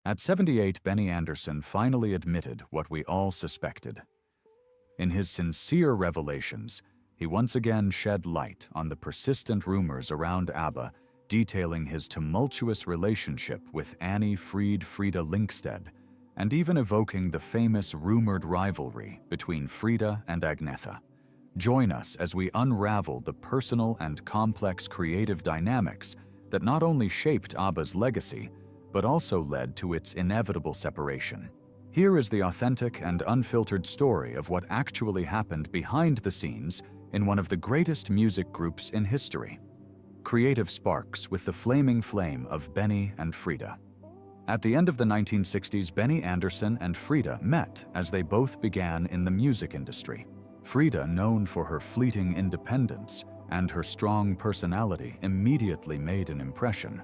At 78, Benny Andersson finally admitted what we all suspected. In his sincere revelations, he once again shed light on the persistent rumors around ABBA, detailing his tumultuous relationship with Frida Linkstead, and even evoking the famous rumored rivalry between Frida and Agnetha. Join us as we unravel the personal and complex creative dynamics that not only shaped ABBA's legacy, but also led to its inevitable separation. Here is the authentic and unfiltered story of what actually happened behind the scenes in one of the greatest music groups in history. Creative sparks with the flaming flame of Benny and Frida. At the end of the 1960s, Benny Andersson and Frida met as they both began in the music industry. Frida, known for her fleeting independence and her strong personality, immediately made an impression.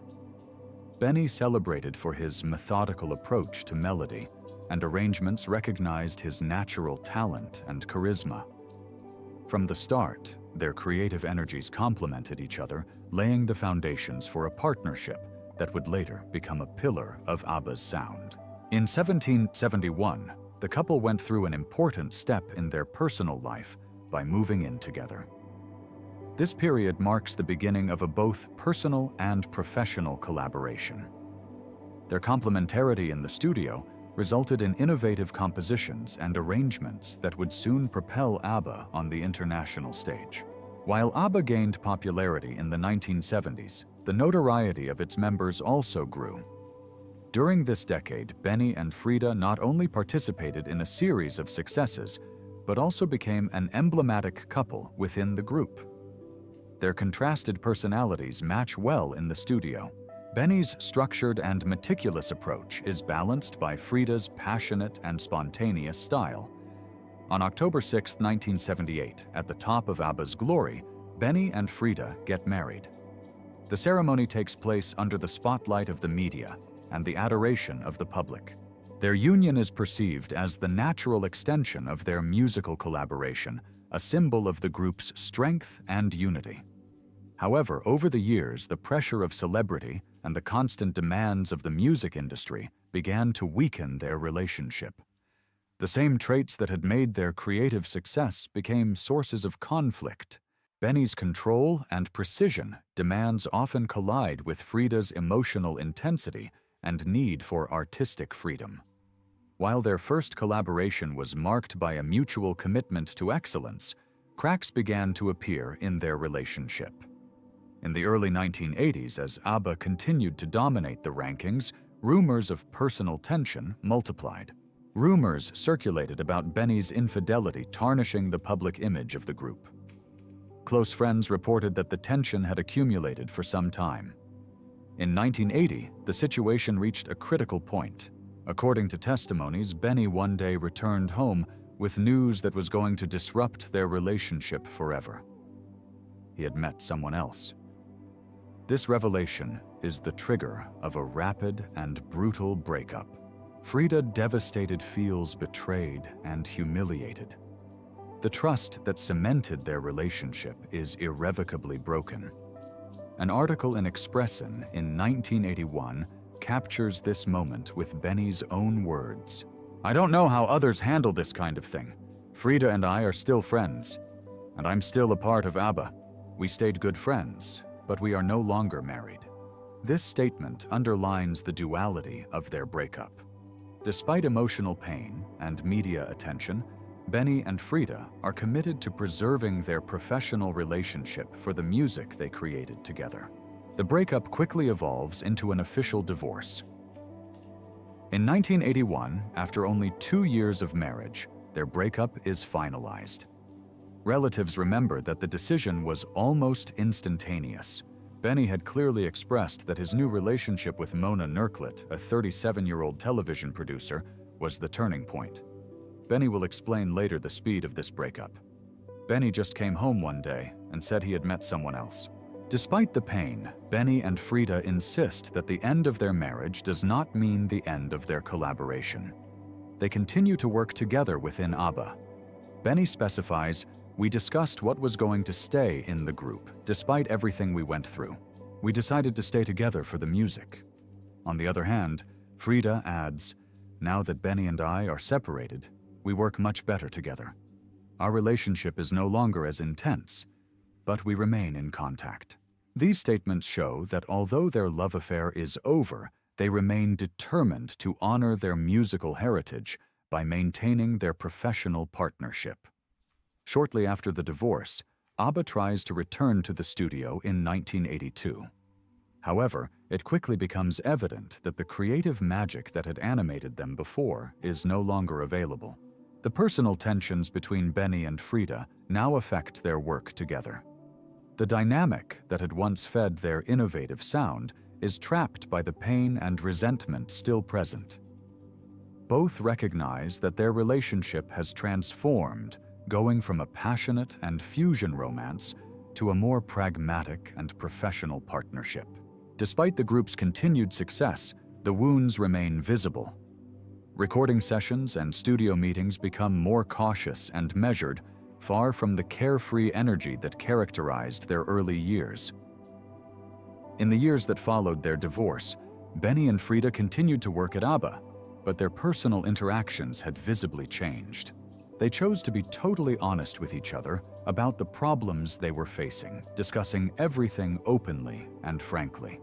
Benny celebrated for his methodical approach to melody, and arrangements recognized his natural talent and charisma. From the start, their creative energies complemented each other, laying the foundations for a partnership that would later become a pillar of ABBA's sound. In 1771, the couple went through an important step in their personal life by moving in together. This period marks the beginning of a both personal and professional collaboration. Their complementarity in the studio resulted in innovative compositions and arrangements that would soon propel ABBA on the international stage. While ABBA gained popularity in the 1970s, the notoriety of its members also grew. During this decade, Benny and Frida not only participated in a series of successes, but also became an emblematic couple within the group. Their contrasted personalities match well in the studio. Benny's structured and meticulous approach is balanced by Frida's passionate and spontaneous style. On October 6, 1978, at the top of ABBA's glory, Benny and Frida get married. The ceremony takes place under the spotlight of the media and the adoration of the public. Their union is perceived as the natural extension of their musical collaboration, a symbol of the group's strength and unity. However, over the years, the pressure of celebrity and the constant demands of the music industry began to weaken their relationship. The same traits that had made their creative success became sources of conflict. Benny's control and precision demands often collide with Frida's emotional intensity and need for artistic freedom. While their first collaboration was marked by a mutual commitment to excellence, cracks began to appear in their relationship. In the early 1980s, as ABBA continued to dominate the rankings, rumors of personal tension multiplied. Rumors circulated about Benny's infidelity tarnishing the public image of the group. Close friends reported that the tension had accumulated for some time. In 1980, the situation reached a critical point. According to testimonies, Benny one day returned home with news that was going to disrupt their relationship forever. He had met someone else. This revelation is the trigger of a rapid and brutal breakup. Frida, devastated, feels betrayed and humiliated. The trust that cemented their relationship is irrevocably broken. An article in Expressen in 1981 captures this moment with Benny's own words. "I don't know how others handle this kind of thing. Frida and I are still friends, and I'm still a part of ABBA. We stayed good friends, but we are no longer married." This statement underlines the duality of their breakup. Despite emotional pain and media attention, Benny and Frida are committed to preserving their professional relationship for the music they created together. The breakup quickly evolves into an official divorce. In 1981, after only 2 years of marriage, their breakup is finalized. Relatives remember that the decision was almost instantaneous. Benny had clearly expressed that his new relationship with Mona Nerklet, a 37-year-old television producer, was the turning point. Benny will explain later the speed of this breakup. Benny just came home one day and said he had met someone else. Despite the pain, Benny and Frida insist that the end of their marriage does not mean the end of their collaboration. They continue to work together within ABBA. Benny specifies, "We discussed what was going to stay in the group, despite everything we went through. We decided to stay together for the music." On the other hand, Frida adds, "Now that Benny and I are separated, we work much better together. Our relationship is no longer as intense, but we remain in contact." These statements show that although their love affair is over, they remain determined to honor their musical heritage by maintaining their professional partnership. Shortly after the divorce, ABBA tries to return to the studio in 1982. However, it quickly becomes evident that the creative magic that had animated them before is no longer available. The personal tensions between Benny and Frida now affect their work together. The dynamic that had once fed their innovative sound is trapped by the pain and resentment still present. Both recognize that their relationship has transformed, going from a passionate and fusion romance to a more pragmatic and professional partnership. Despite the group's continued success, the wounds remain visible. Recording sessions and studio meetings become more cautious and measured, far from the carefree energy that characterized their early years. In the years that followed their divorce, Benny and Frida continued to work at ABBA, but their personal interactions had visibly changed. They chose to be totally honest with each other about the problems they were facing, discussing everything openly and frankly.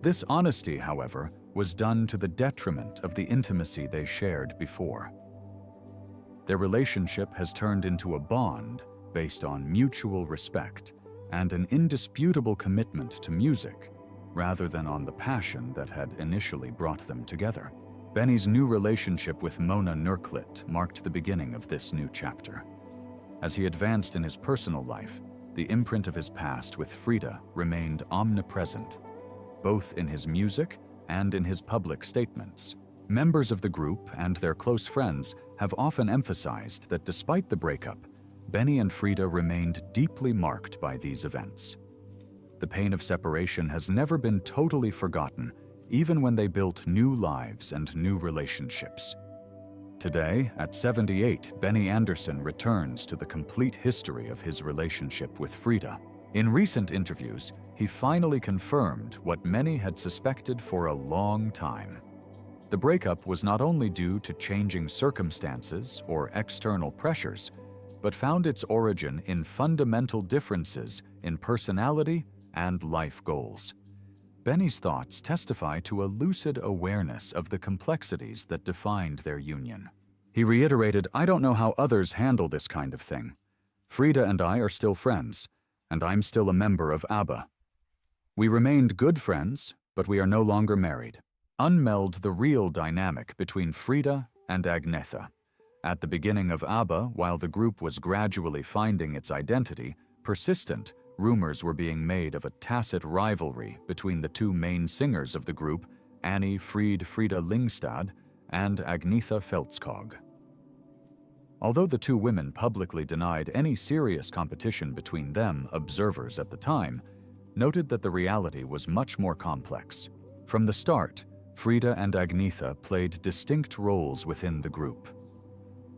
This honesty, however, was done to the detriment of the intimacy they shared before. Their relationship has turned into a bond based on mutual respect and an indisputable commitment to music, rather than on the passion that had initially brought them together. Benny's new relationship with Mona Nurklit marked the beginning of this new chapter. As he advanced in his personal life, the imprint of his past with Frida remained omnipresent, both in his music and in his public statements. Members of the group and their close friends have often emphasized that despite the breakup, Benny and Frida remained deeply marked by these events. The pain of separation has never been totally forgotten, even when they built new lives and new relationships. Today, at 78, Benny Andersson returns to the complete history of his relationship with Frida. In recent interviews, he finally confirmed what many had suspected for a long time. The breakup was not only due to changing circumstances or external pressures, but found its origin in fundamental differences in personality and life goals. Benny's thoughts testify to a lucid awareness of the complexities that defined their union. He reiterated, "I don't know how others handle this kind of thing. Frida and I are still friends, and I'm still a member of ABBA. We remained good friends, but we are no longer married." Unmeld the real dynamic between Frida and Agnetha. At the beginning of ABBA, while the group was gradually finding its identity, persistent rumors were being made of a tacit rivalry between the two main singers of the group, Annie Frida Linkstead and Agnetha Feltskog. Although the two women publicly denied any serious competition between them, observers at the time noted that the reality was much more complex. From the start, Frida and Agnetha played distinct roles within the group.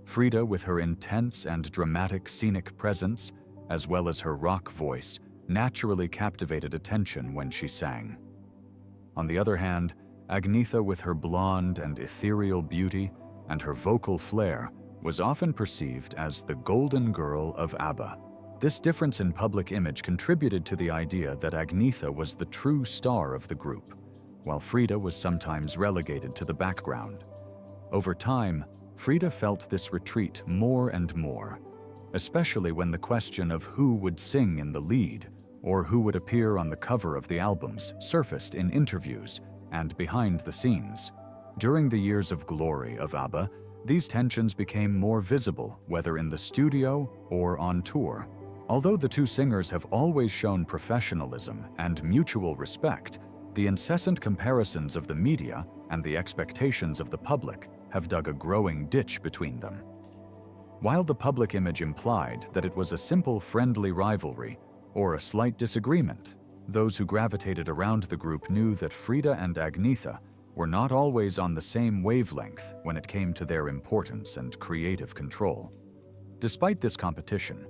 Frida, with her intense and dramatic scenic presence, as well as her rock voice, naturally captivated attention when she sang. On the other hand, Agnetha, with her blonde and ethereal beauty and her vocal flair, was often perceived as the golden girl of ABBA. This difference in public image contributed to the idea that Agnetha was the true star of the group, while Frida was sometimes relegated to the background. Over time, Frida felt this retreat more and more, especially when the question of who would sing in the lead or who would appear on the cover of the albums surfaced in interviews and behind the scenes. During the years of glory of ABBA, these tensions became more visible, whether in the studio or on tour. Although the two singers have always shown professionalism and mutual respect, the incessant comparisons of the media and the expectations of the public have dug a growing ditch between them. While the public image implied that it was a simple friendly rivalry or a slight disagreement, those who gravitated around the group knew that Frida and Agnetha were not always on the same wavelength when it came to their importance and creative control. Despite this competition,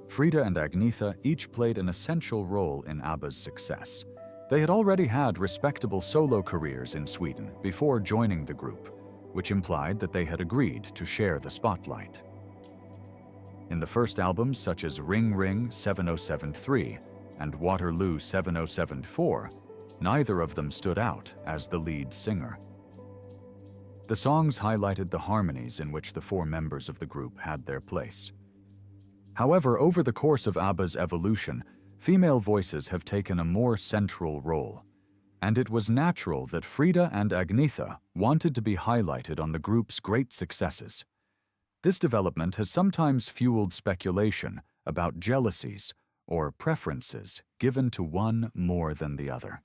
Frida and Agnetha each played an essential role in ABBA's success. They had already had respectable solo careers in Sweden before joining the group, which implied that they had agreed to share the spotlight. In the first albums such as Ring Ring 7073 and Waterloo 7074, neither of them stood out as the lead singer. The songs highlighted the harmonies in which the four members of the group had their place. However, over the course of ABBA's evolution, female voices have taken a more central role, and it was natural that Frida and Agnetha wanted to be highlighted on the group's great successes. This development has sometimes fueled speculation about jealousies or preferences given to one more than the other.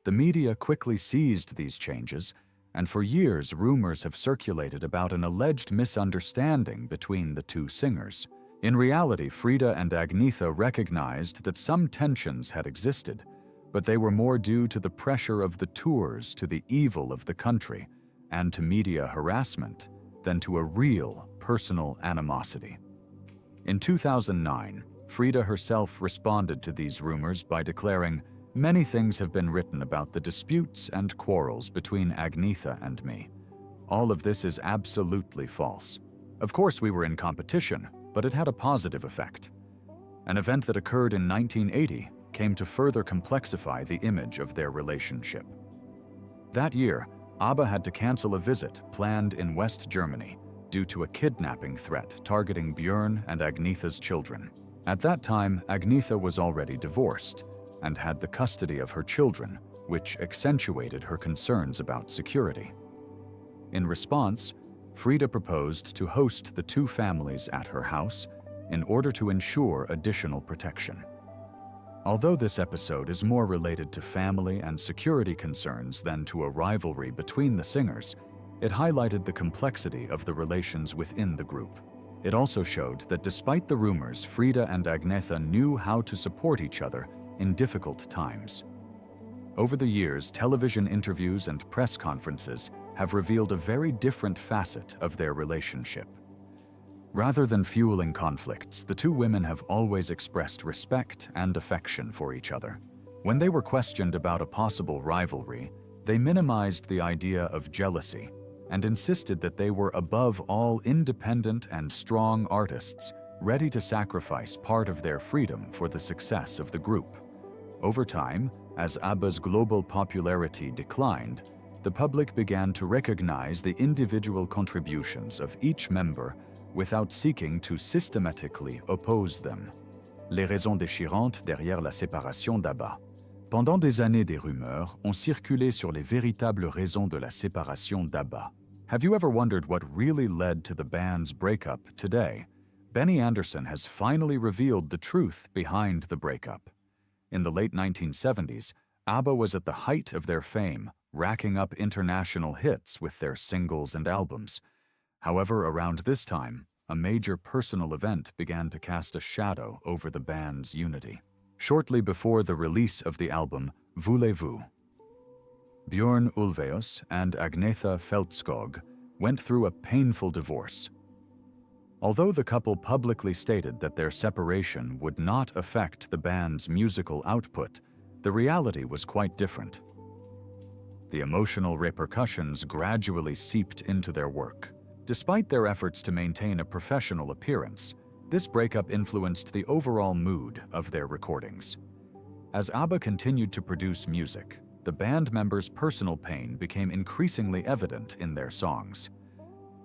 The media quickly seized these changes, and for years rumors have circulated about an alleged misunderstanding between the two singers. In reality, Frida and Agnetha recognized that some tensions had existed, but they were more due to the pressure of the tours, to the evil of the country, and to media harassment than to a real personal animosity. In 2009, Frida herself responded to these rumors by declaring, "Many things have been written about the disputes and quarrels between Agnetha and me. All of this is absolutely false. Of course we were in competition, but it had a positive effect. An event that occurred in 1980 came to further complexify the image of their relationship." That year, ABBA had to cancel a visit planned in West Germany due to a kidnapping threat targeting Björn and Agnetha's children. At that time, Agnetha was already divorced and had the custody of her children, which accentuated her concerns about security. In response, Frida proposed to host the two families at her house in order to ensure additional protection. Although this episode is more related to family and security concerns than to a rivalry between the singers, it highlighted the complexity of the relations within the group. It also showed that despite the rumors, Frida and Agnetha knew how to support each other in difficult times. Over the years, television interviews and press conferences have revealed a very different facet of their relationship. Rather than fueling conflicts, the two women have always expressed respect and affection for each other. When they were questioned about a possible rivalry, they minimized the idea of jealousy and insisted that they were above all independent and strong artists, ready to sacrifice part of their freedom for the success of the group. Over time, as ABBA's global popularity declined, the public began to recognize the individual contributions of each member without seeking to systematically oppose them. Les raisons déchirantes derrière la séparation d'ABBA. Pendant des années, des rumeurs ont circulé sur les véritables raisons de la séparation d'ABBA. Have you ever wondered what really led to the band's breakup today? Benny Andersson has finally revealed the truth behind the breakup. In the late 1970s, ABBA was at the height of their fame, racking up international hits with their singles and albums. However, around this time, a major personal event began to cast a shadow over the band's unity. Shortly before the release of the album Voulez-vous, Björn Ulvaeus and Agnetha Feldskog went through a painful divorce. Although the couple publicly stated that their separation would not affect the band's musical output, the reality was quite different. The emotional repercussions gradually seeped into their work. Despite their efforts to maintain a professional appearance, this breakup influenced the overall mood of their recordings. As ABBA continued to produce music, the band members' personal pain became increasingly evident in their songs.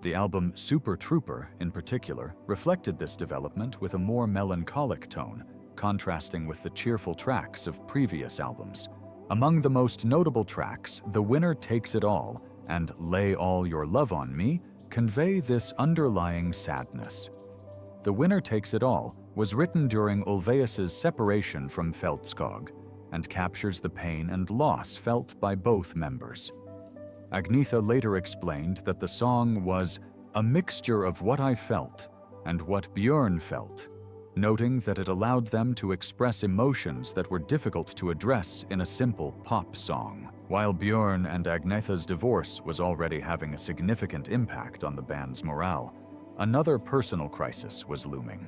The album Super Trooper, in particular, reflected this development with a more melancholic tone, contrasting with the cheerful tracks of previous albums. Among the most notable tracks, The Winner Takes It All and Lay All Your Love on Me convey this underlying sadness. The Winner Takes It All was written during Ulvaeus's separation from Feldskog and captures the pain and loss felt by both members. Agnetha later explained that the song was a mixture of what I felt and what Björn felt, noting that it allowed them to express emotions that were difficult to address in a simple pop song. While Björn and Agnetha's divorce was already having a significant impact on the band's morale, another personal crisis was looming.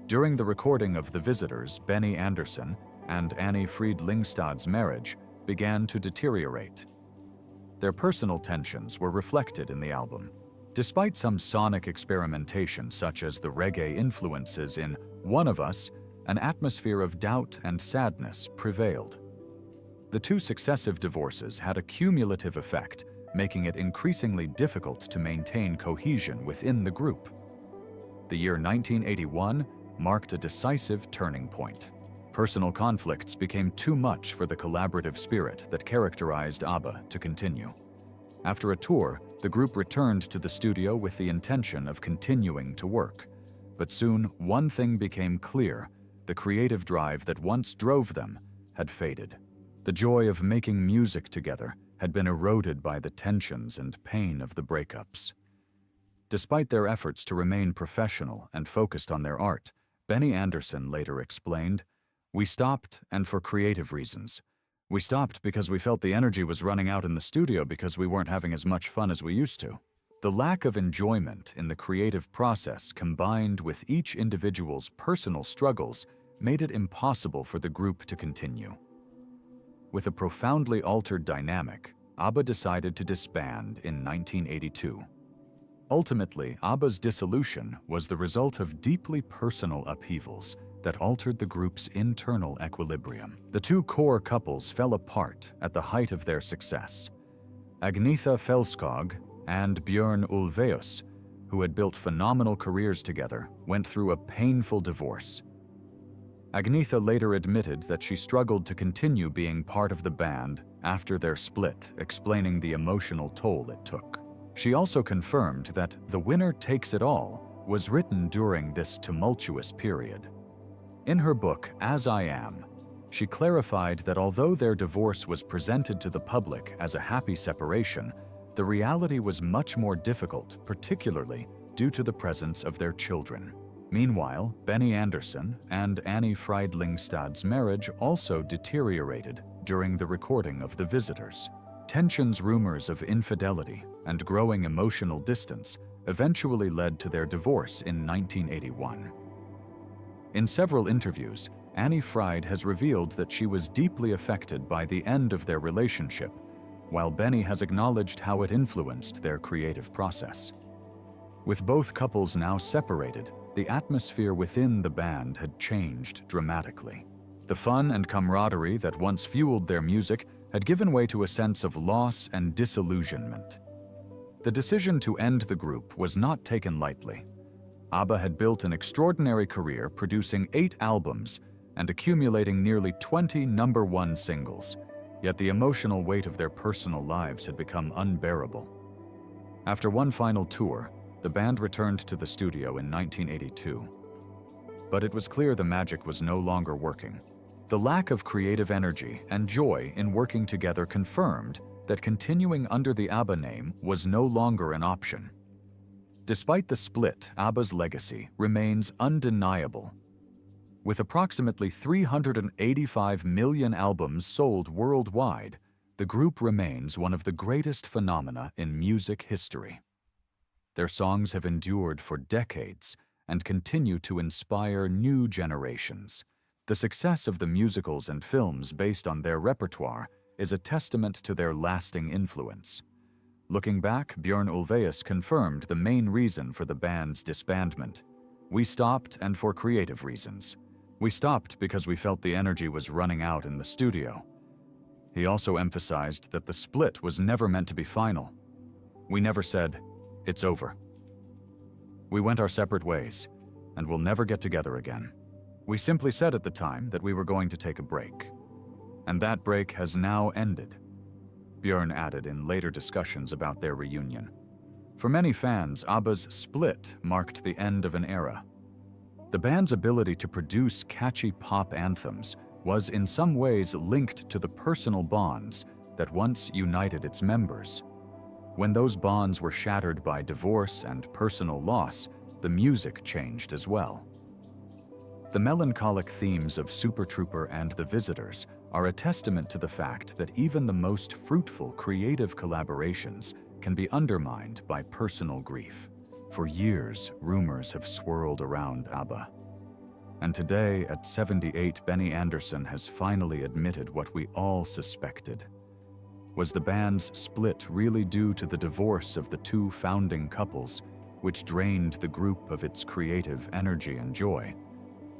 During the recording of The Visitors, Benny Andersson, and Annie Fried Linksted's marriage began to deteriorate. Their personal tensions were reflected in the album. Despite some sonic experimentation such as the reggae influences in One of Us, an atmosphere of doubt and sadness prevailed. The two successive divorces had a cumulative effect, making it increasingly difficult to maintain cohesion within the group. The year 1981 marked a decisive turning point. Personal conflicts became too much for the collaborative spirit that characterized ABBA to continue. After a tour, the group returned to the studio with the intention of continuing to work. But soon, one thing became clear: the creative drive that once drove them had faded. The joy of making music together had been eroded by the tensions and pain of the breakups. Despite their efforts to remain professional and focused on their art, Benny Andersson later explained, "We stopped, and for creative reasons. We stopped because we felt the energy was running out in the studio because we weren't having as much fun as we used to." The lack of enjoyment in the creative process combined with each individual's personal struggles made it impossible for the group to continue. With a profoundly altered dynamic, ABBA decided to disband in 1982. Ultimately, ABBA's dissolution was the result of deeply personal upheavals that altered the group's internal equilibrium. The two core couples fell apart at the height of their success. Agnetha Fältskog and Björn Ulvaeus, who had built phenomenal careers together, went through a painful divorce. Agnetha later admitted that she struggled to continue being part of the band after their split, explaining the emotional toll it took. She also confirmed that The Winner Takes It All was written during this tumultuous period. In her book, As I Am, she clarified that although their divorce was presented to the public as a happy separation, the reality was much more difficult, particularly due to the presence of their children. Meanwhile, Benny Andersson and Annie Fried Linksted's marriage also deteriorated during the recording of The Visitors. Tensions, rumors of infidelity, and growing emotional distance eventually led to their divorce in 1981. In several interviews, Annie Fried has revealed that she was deeply affected by the end of their relationship, while Benny has acknowledged how it influenced their creative process. With both couples now separated, the atmosphere within the band had changed dramatically. The fun and camaraderie that once fueled their music had given way to a sense of loss and disillusionment. The decision to end the group was not taken lightly. ABBA had built an extraordinary career, producing 8 albums and accumulating nearly 20 #1 singles, yet the emotional weight of their personal lives had become unbearable. After one final tour, the band returned to the studio in 1982. But it was clear the magic was no longer working. The lack of creative energy and joy in working together confirmed that continuing under the ABBA name was no longer an option. Despite the split, ABBA's legacy remains undeniable. With approximately 385 million albums sold worldwide, the group remains one of the greatest phenomena in music history. Their songs have endured for decades and continue to inspire new generations. The success of the musicals and films based on their repertoire is a testament to their lasting influence. Looking back, Björn Ulvaeus confirmed the main reason for the band's disbandment. "We stopped, and for creative reasons. We stopped because we felt the energy was running out in the studio." He also emphasized that the split was never meant to be final. "We never said, 'It's over.' We went our separate ways, and we'll never get together again. We simply said at the time that we were going to take a break. And that break has now ended," Björn added in later discussions about their reunion. For many fans, ABBA's split marked the end of an era. The band's ability to produce catchy pop anthems was in some ways linked to the personal bonds that once united its members. When those bonds were shattered by divorce and personal loss, the music changed as well. The melancholic themes of Super Trooper and The Visitors are a testament to the fact that even the most fruitful creative collaborations can be undermined by personal grief. For years, rumors have swirled around ABBA. And today, at 78, Benny Andersson has finally admitted what we all suspected. Was the band's split really due to the divorce of the two founding couples, which drained the group of its creative energy and joy?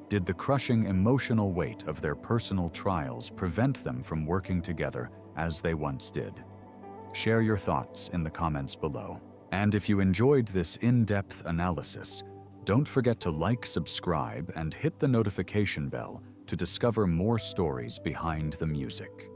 Did the crushing emotional weight of their personal trials prevent them from working together as they once did? Share your thoughts in the comments below. And if you enjoyed this in-depth analysis, don't forget to like, subscribe, and hit the notification bell to discover more stories behind the music.